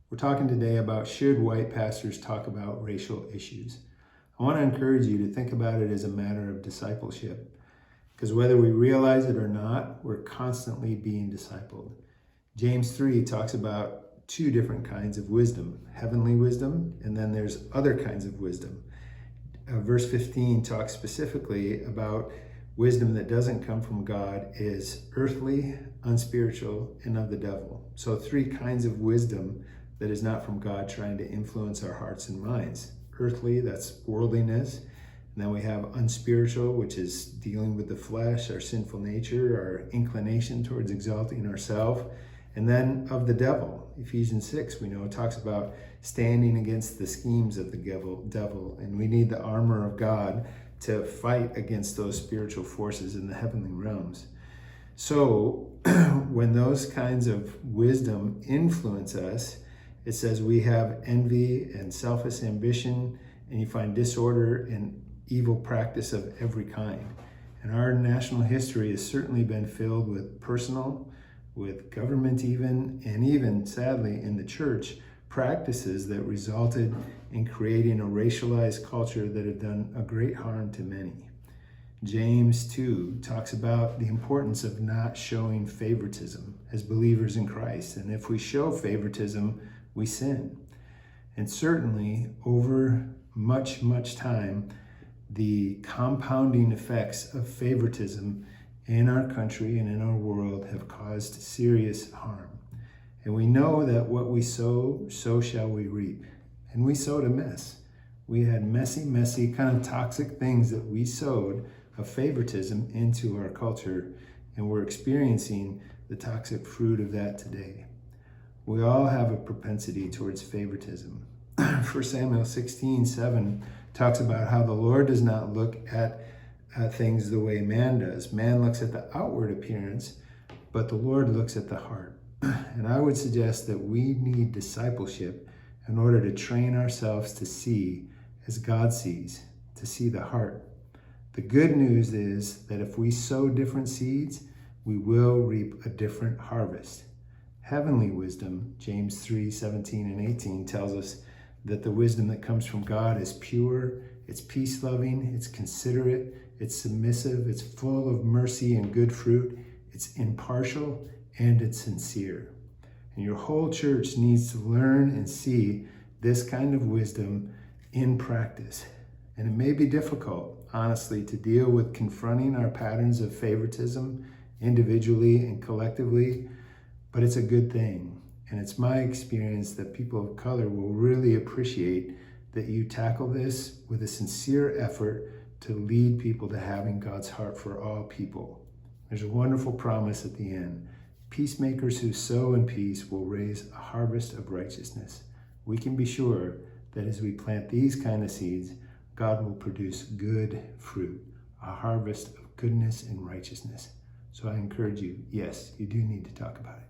We're talking today about should white pastors talk about racial issues. I want to encourage you to think about it as a matter of discipleship, because whether we realize it or not, we're constantly being discipled. James 3 talks about two different kinds of wisdom, heavenly wisdom, and then there's other kinds of wisdom. Verse 15 talks specifically about wisdom that doesn't come from God is earthly, unspiritual, and of the devil. So three kinds of wisdom that is not from God trying to influence our hearts and minds. Earthly, that's worldliness. And then we have unspiritual, which is dealing with the flesh, our sinful nature, our inclination towards exalting ourselves. And then of the devil. Ephesians 6, we know, it talks about standing against the schemes of the devil. And we need the armor of God to fight against those spiritual forces in the heavenly realms. So when those kinds of wisdom influence us, it says we have envy and selfish ambition, and you find disorder and evil practice of every kind. And our national history has certainly been filled with personal, with government even, and even, sadly, in the church, practices that resulted in creating a racialized culture that have done a great harm to many. James 2 talks about the importance of not showing favoritism as believers in Christ. And if we show favoritism, we sin. And certainly, over much time, the compounding effects of favoritism in our country and in our world have caused serious harm. And we know that what we sow, so shall we reap. And we sowed a mess. We had messy, kind of toxic things that we sowed of favoritism into our culture, and we're experiencing the toxic fruit of that today. We all have a propensity towards favoritism. 1 Samuel 16:7 talks about how the Lord does not look at things the way man does. Man looks at the outward appearance, but the Lord looks at the heart. And I would suggest that we need discipleship in order to train ourselves to see as God sees, to see the heart. The good news is that if we sow different seeds, we will reap a different harvest. Heavenly wisdom, James 3:17 and 18, tells us that the wisdom that comes from God is pure, it's peace-loving, it's considerate, it's submissive, it's full of mercy and good fruit, it's impartial, and it's sincere. And your whole church needs to learn and see this kind of wisdom in practice. And it may be difficult, honestly, to deal with confronting our patterns of favoritism individually and collectively, but it's a good thing. And it's my experience that people of color will really appreciate that you tackle this with a sincere effort to lead people to having God's heart for all people. There's a wonderful promise at the end. Peacemakers who sow in peace will raise a harvest of righteousness. We can be sure that as we plant these kind of seeds, God will produce good fruit, a harvest of goodness and righteousness. So I encourage you, yes, you do need to talk about it.